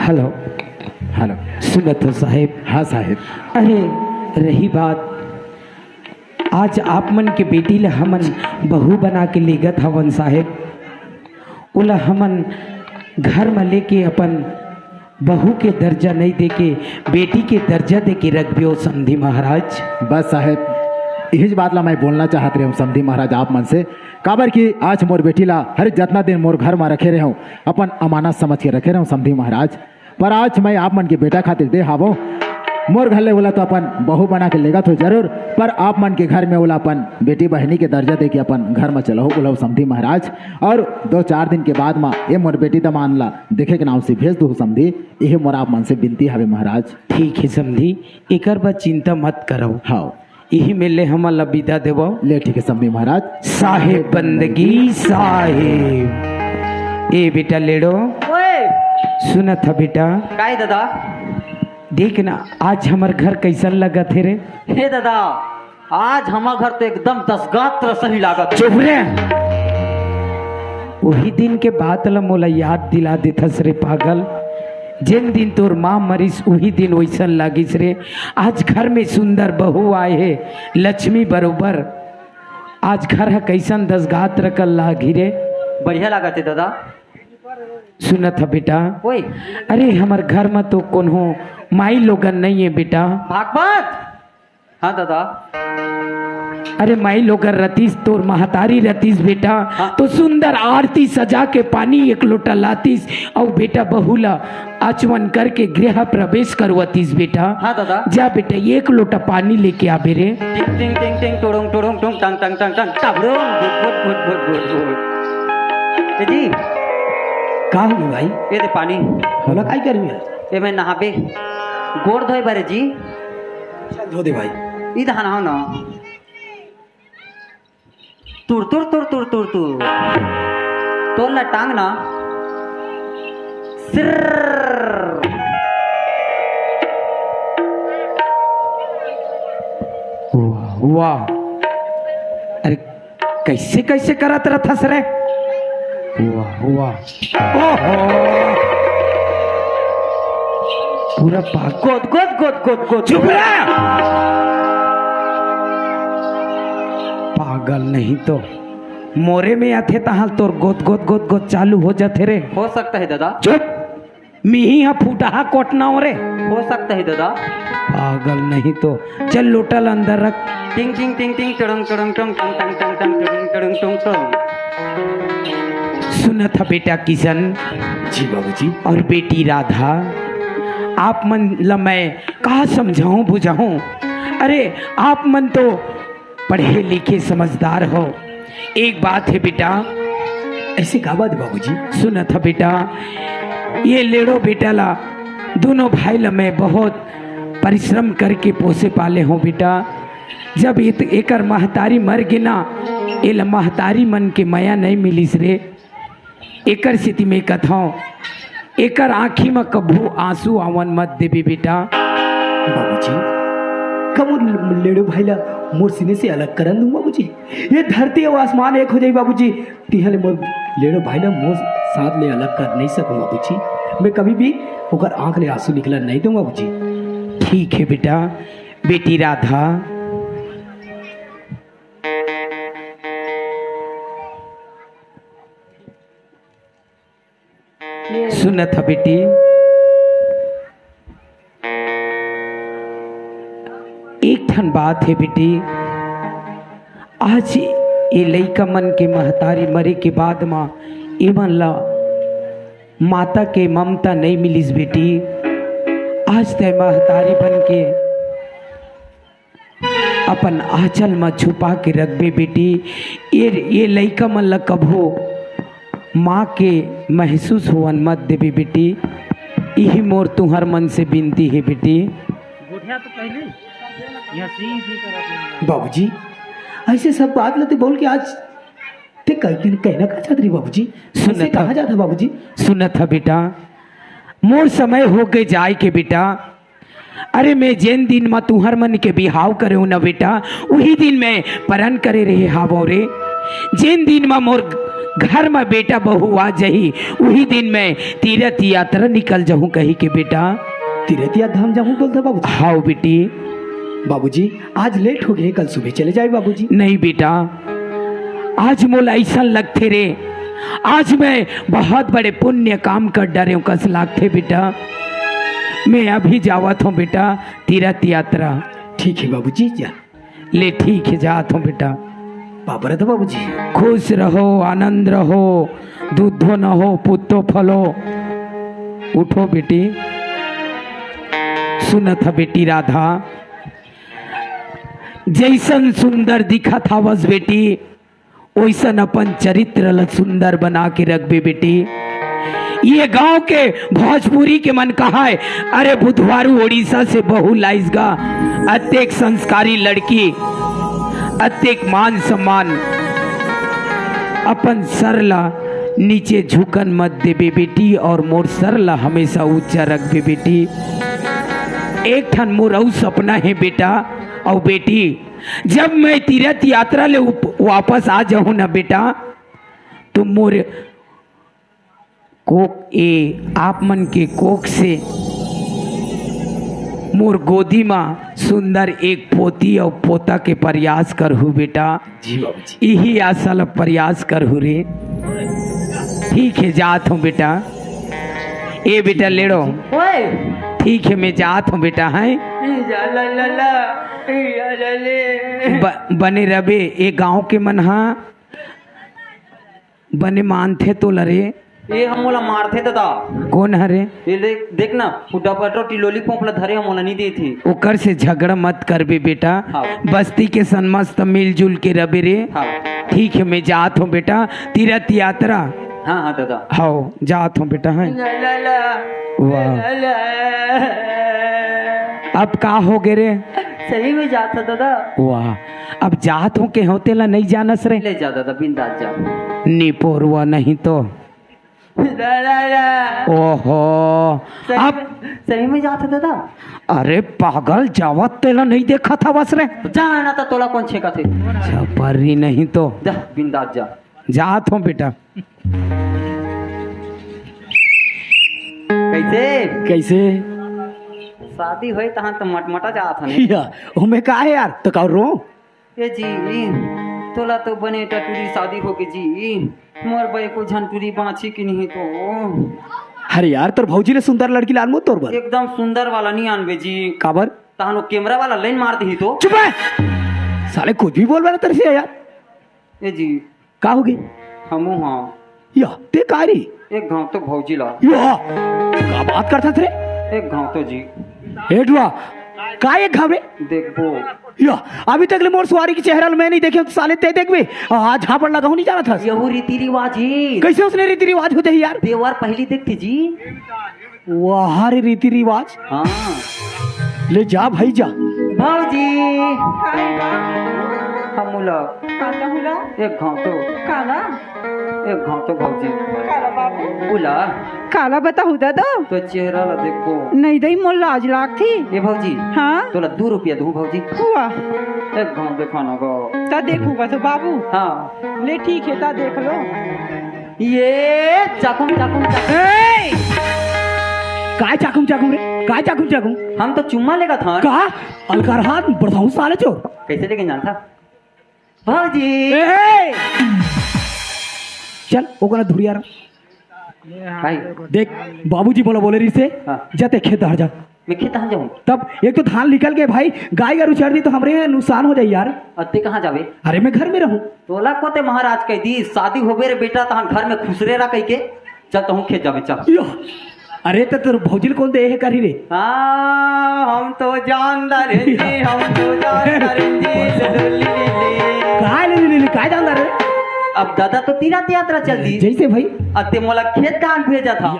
Hello hello. सुनत हो साहेब? हाँ साहेब। अरे रही बात, आज आप मन के बेटी ले हमन बहू बना के लेगत हवन साहेब। उला हमन घर में लेके अपन बहू के दर्जा नहीं देके बेटी के दर्जा दे के रखबियो समधी महाराज। बस साहेब यही बात ला मैं बोलना चाहते रहे समधी महाराज आप मन से, काबर कि आज मोर बेटी ला हर जितना दिन मोर घर में रखे रहे अपन अमानत समझ के रखे रहे समधी महाराज। पर आज मैं आप मन के बेटा खातिर दे हावो, मोर घर ले बोला तो अपन बहू बना के लेगा तो जरूर, पर आप मन के घर में बोला अपन बेटी बहनी के दर्जा दे के अपन घर में चलो बोला समधी महाराज। और 2-4 दिन के बाद में ये मोर बेटी दमान ला देखे के नाम से भेज दो समधी, यही मोर आप मन से विनती हवे महाराज। ठीक है समधी, एकर बात चिंता मत करो। हाँ यही मिले हम विदा देवो। ले ठीक है समधी महाराज। साहेब बंदगी साहेब। ए बेटा लेडो। सुना था बेटा? काय दादा? देख ना आज हमार घर कैसन लगा थे रे? हे दादा, आज हमार घर तो एकदम 10 गात्र सही लागत। चुप रे, वही दिन के बात ला मोला याद दिला देथस रे पागल। जिन दिन तोर माँ मरीस वही दिन वैसन लागिस रे। आज घर में सुंदर बहू आए है लक्ष्मी बरोबर। आज घर है कैसन 10 गात्र कल लागी रे। बढ़िया लागत है दादा। सुना था बेटा? ओए अरे हमार घर में तो कोनो माई लोगन नहीं है बेटा। भागवत। हाँ दादा। अरे माई लोगन रतीस, तोर महतारी रतीस बेटा। हाँ। तो सुंदर आरती सजा के पानी 1 लोटा लातीस और बेटा बहुला आचमन करके गृह प्रवेश करवतीस बेटा। हाँ दादा। जा बेटा 1 लोटा पानी लेके आ बेरे। टिंग टिंग टिंग टिंग टोडोंग टोडोंग टोंग टंग टंग टंग टंग टाबड़ों good good good good good. ए जी का हुई भाई? ये दे पानी। होला काई करमी है? ये मैं नहाबे गोड़ धोए बारे जी। चल धो दे भाई। ई दहा नहाओ ना। तुर तुर तुर तुर तुर तुर तोल ना टांग ना सिर। वाह वाह, अरे कैसे कैसे करत रहथस रे? वाह वाह, ओहो पूरा गोद गोद गोद गोद गोद। चुप रह पागल, नहीं तो मोरे में आथे तहाल तोर गोद गोद गोद गोद चालू हो जाते रे। हो सकता है दादा। चुप, मिही हा फूटा कोटना हो रे। हो सकता है दादा। पागल, नहीं तो चल लोटल अंदर रख। टिंग टिंग टिंग टिंग टड़ंग टड़ंग टंग टंग टंग टंग टंग टंग टड़ंग टंग टंग। सुना था बेटा किशन जी बाबूजी। और बेटी राधा, आप मन ला मैं कहा समझाऊं बुझाऊं? अरे आप मन तो पढ़े लिखे समझदार हो। एक बात है बेटा। ऐसे का बात बाबूजी? सुना था बेटा, ये लेडो बेटा ला दोनों भाई ला मैं बहुत परिश्रम करके पोसे पाले हूँ बेटा। जब एकर महतारी मर गे ना, ये ला महतारी मन के माया नहीं मिलिस रे। एकर स्थिति में कथाओं, एकर आँखी में कभू आंसू आवन मत देबी बेटा। बाबूजी कब लेडो भाई ला मोर सीने से अलग करन दूं बाबूजी? ये धरती और आसमान एक हो जाई बाबूजी। तिहले मोर लेडो भाई ला मोर साथ ले अलग कर नहीं सकूं बाबूजी। मैं कभी भी ओकर आंख ले आंसू निकला नहीं दूं बाबूजी। ठीक है बेटा। बेटी राधा, सुना था बेटी, एक ठन बात है बेटी। आज ये लइका मन के महतारी मरे के बाद माँ एमन ला माता के ममता नहीं मिलिस बेटी। आज ते महतारी बन के अपन आंचल में छुपा के रखबे बेटी। ये लइका मन ला कभो माँ के महसूस होवन मत देबे बेटी। यही मोर तुहर मन से विनती है बेटी। बाबूजी ऐसे सब बात लेते बोल के आज ते कहना का चाहत रही बाबूजी? सुनता कहा जाता बाबूजी? सुना था बेटा, मोर समय हो गए जाए के बेटा। अरे मैं जैन दिन में तुहर मन के बिहाव करे हूँ ना बेटा, वही दिन मैं परन करे रहे हावो रे। जैन दिन में मोर घर में बेटा बहू आ जही वही दिन में तीर्थ यात्रा निकल जाऊं कही के बेटा। तीरथिया धाम जाऊं बोलते बाबूजी। हाँ बेटी। बाबूजी आज लेट हो गए, कल सुबह चले जाए बाबूजी। नहीं बेटा, आज मोला ऐसा लगते रे, आज मैं बहुत बड़े पुण्य काम कर डरे कस लागते बेटा। मैं अभी जावत हूँ बेटा तीर्थ यात्रा। ठीक है बाबूजी जा। ले ठीक है जात हूँ बेटा। बाबा रहता बाबूजी। खुश रहो, आनंद रहो, दूधो न हो पुत्तो फलो। उठो बेटी। सुनत बेटी राधा, जैसन सुंदर दिखा था बस बेटी वैसन अपन चरित्र ल सुंदर बना के रखबे बेटी। ये गांव के भोजपुरी के मन कहा है, अरे बुधवारू ओडिशा से बहु लाइसगा, अत्येक संस्कारी लड़की, अत्येक मान सम्मान, अपन सरला नीचे झुकन मत देबे बेटी और मोर सरला हमेशा ऊंचा रखबे बेटी। एक ठन मोर अउ सपना है बेटा और बेटी, जब मैं तीर्थ यात्रा ले वापस आ जाऊं ना बेटा, तो मोर कोक आप मन के कोक से मोर गोदी माँ सुंदर एक पोती और पोता के प्रयास करहु बेटा। जी बाबूजी। यही आशा प्रयास करहु रे। ठीक है जात हूँ बेटा। ए बेटा लेड़ो। ठीक है मैं जात हूँ बेटा। है बने रबे ए गांव के मन हा बने मानथे तो लरे। ये हम मोला मारथे दादा। कौन हरे? ये देख ना हुड्डा पटरो टिलोली पोंपला धरे हम मोला नहीं दी थी। ओकर से झगड़ा मत करबे बेटा। हाँ। बस्ती के सन्मस्त मिलजुल के रबे रे। हाँ। ठीक है मैं जात हूँ बेटा तीर्थ यात्रा। हाँ हाँ दादा। हाँ जात हूँ बेटा। है वाह, अब का हो गए रे? सही में जाता दादा। वाह, अब जात हूँ के होते ला नहीं जानस रे। ले जा दादा बिंदास जा। निपोरवा नहीं तो। ओहो, अब सही में जाता दादा। अरे पागल जावत तेला नहीं देखा था बस रे। जा ना तो तोला कौन छेका थे। छपरी नहीं तो जा बिंदास जा। जात हूँ बेटा। कैसे कैसे शादी हुई तहाँ तो मटमटा जा था नहीं। या हमें का है यार तो का रो। ये जी तोला तो बने टटूरी शादी हो गई जी, मोर भाई को झंटूरी बाँची की नहीं तो। अरे यार तोर भौजी ने सुंदर लड़की लाल तोर बर एकदम सुंदर वाला नहीं आनबे जी। काबर तहानो कैमरा वाला लाइन मार दी तो। चुप है साले, कुछ भी बोल रहा तेरे से यार। ये जी का हो गई हमू हाँ या ते कारी एक गाँव तो भौजी ला। या का बात करता थे एक गाँव तो जी हेडवा का एक घावरे देखो। या अभी तक ले मोर सवारी की चेहरा मैं नहीं देखे, साले ते देख बे आज झापड़ लगा हूं नहीं जाना था। यहू रीति रिवाज ही। कैसे उसने रीति रिवाज होते हैं यार? देवर पहली देखती जी। वहाँ रे रीति रिवाज। हाँ ले जा भाई जा। भौजी हमूला एक गाँव तो काला एक गाँव तो भौजी काला बाबू बोला काला बता हुदा दो तो चेहरा ला देखो। नहीं दई मोल लाज लाग थी। ये भौजी हाँ तोला 2 रुपया दूं भौजी। हुआ एक गाँव दिखाना गो। ता देखूंगा तो बाबू। हाँ ले ठीक है ता देख लो। ये चाकुम चाकुम काय चाकुम चाकुम रे काय चाकुम चाकुम हम तो चुम्मा लेगा था। का अलकार हाथ बढ़ाऊं साले चोर। कैसे लेके जानता भौजी। चल ओकरा धुरिया भाई देख बाबूजी बोले रही से हाँ। जाते खेत हर जा। मैं खेत कहाँ जाऊँ? तब एक तो धान निकल गए भाई, गाय का उछड़ दी तो हमरे नुकसान हो जाए यार। अत्ते कहाँ जावे? अरे मैं घर में रहूं। तोला कोते महाराज कह दी शादी होबे रे बेटा तहां घर में खुसरे रह कह के चल तहु खेत जावे चल। यो, अरे तो तेरे भौजी कौन दे है करी रे? हम तो जानदार हैं जी, हम तो जानदार हैं जी। काय ले काय जानदार रे? अब दादा तो तीर्थ यात्रा चल दी जैसे भाई अत्ते मोला खेत धान भेजा था।